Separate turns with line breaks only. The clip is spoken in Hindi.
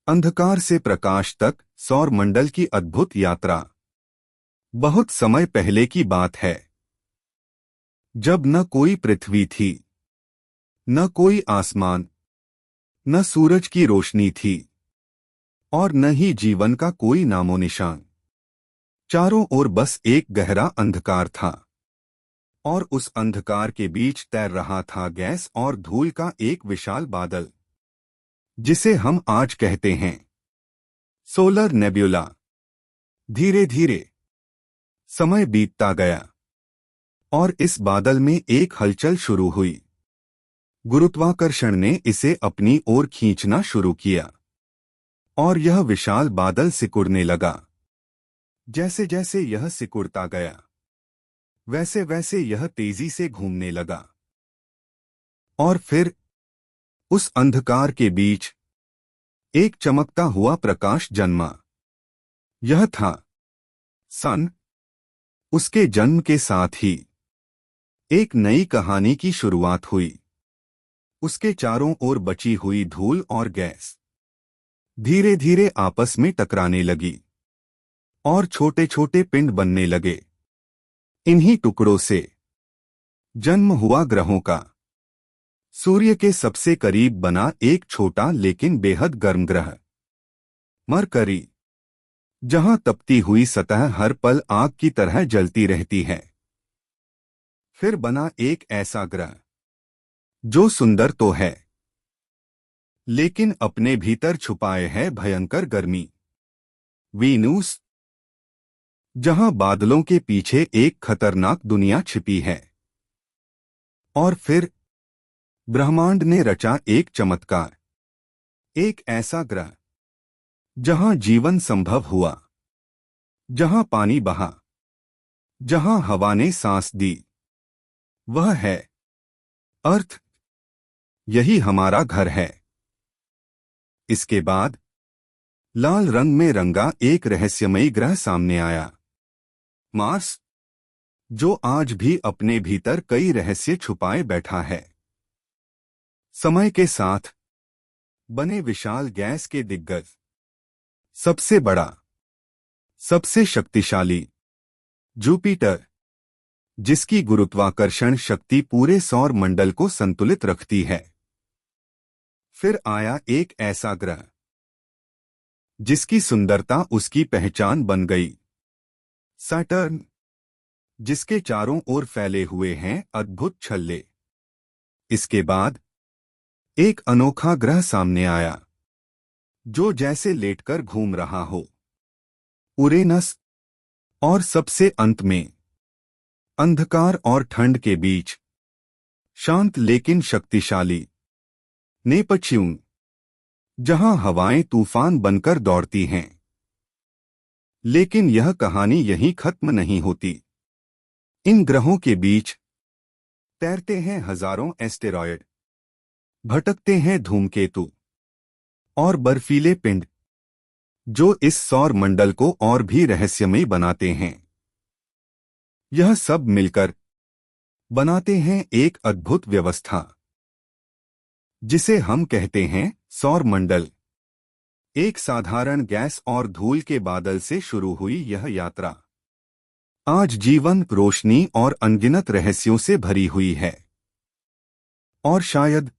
अंधकार से प्रकाश तक सौरमंडल की अद्भुत यात्रा। बहुत समय पहले की बात है, जब न कोई पृथ्वी थी, न कोई आसमान, न सूरज की रोशनी थी और न ही जीवन का कोई नामो निशान। चारों ओर बस एक गहरा अंधकार था और उस अंधकार के बीच तैर रहा था गैस और धूल का एक विशाल बादल, जिसे हम आज कहते हैं सोलर नेब्यूला। धीरे धीरे समय बीतता गया और इस बादल में एक हलचल शुरू हुई। गुरुत्वाकर्षण ने इसे अपनी ओर खींचना शुरू किया और यह विशाल बादल सिकुड़ने लगा। जैसे जैसे यह सिकुड़ता गया, वैसे वैसे यह तेजी से घूमने लगा और फिर उस अंधकार के बीच एक चमकता हुआ प्रकाश जन्मा। यह था सन। उसके जन्म के साथ ही एक नई कहानी की शुरुआत हुई। उसके चारों ओर बची हुई धूल और गैस धीरे धीरे आपस में टकराने लगी और छोटे छोटे पिंड बनने लगे। इन्हीं टुकड़ों से जन्म हुआ ग्रहों का। सूर्य के सबसे करीब बना एक छोटा लेकिन बेहद गर्म ग्रह मरकरी, जहां तपती हुई सतह हर पल आग की तरह जलती रहती है। फिर बना एक ऐसा ग्रह जो सुंदर तो है, लेकिन अपने भीतर छुपाए है भयंकर गर्मी, वीनूस, जहां बादलों के पीछे एक खतरनाक दुनिया छिपी है। और फिर ब्रह्मांड ने रचा एक चमत्कार, एक ऐसा ग्रह जहां जीवन संभव हुआ, जहां पानी बहा, जहां हवा ने सांस दी। वह है अर्थ। यही हमारा घर है। इसके बाद लाल रंग में रंगा एक रहस्यमयी ग्रह सामने आया, मार्स, जो आज भी अपने भीतर कई रहस्य छुपाए बैठा है। समय के साथ बने विशाल गैस के दिग्गज, सबसे बड़ा, सबसे शक्तिशाली जुपिटर, जिसकी गुरुत्वाकर्षण शक्ति पूरे सौर मंडल को संतुलित रखती है। फिर आया एक ऐसा ग्रह जिसकी सुंदरता उसकी पहचान बन गई, सैटर्न, जिसके चारों ओर फैले हुए हैं अद्भुत छल्ले। इसके बाद एक अनोखा ग्रह सामने आया, जो जैसे लेटकर घूम रहा हो, उरेनस। और सबसे अंत में अंधकार और ठंड के बीच शांत लेकिन शक्तिशाली नेपच्यून, जहां हवाएं तूफान बनकर दौड़ती हैं। लेकिन यह कहानी यहीं खत्म नहीं होती। इन ग्रहों के बीच तैरते हैं हजारों एस्टेरॉयड, भटकते हैं धूमकेतु और बर्फीले पिंड, जो इस सौर मंडल को और भी रहस्यमयी बनाते हैं। यह सब मिलकर बनाते हैं एक अद्भुत व्यवस्था, जिसे हम कहते हैं सौर मंडल। एक साधारण गैस और धूल के बादल से शुरू हुई यह यात्रा आज जीवन, रोशनी और अनगिनत रहस्यों से भरी हुई है। और शायद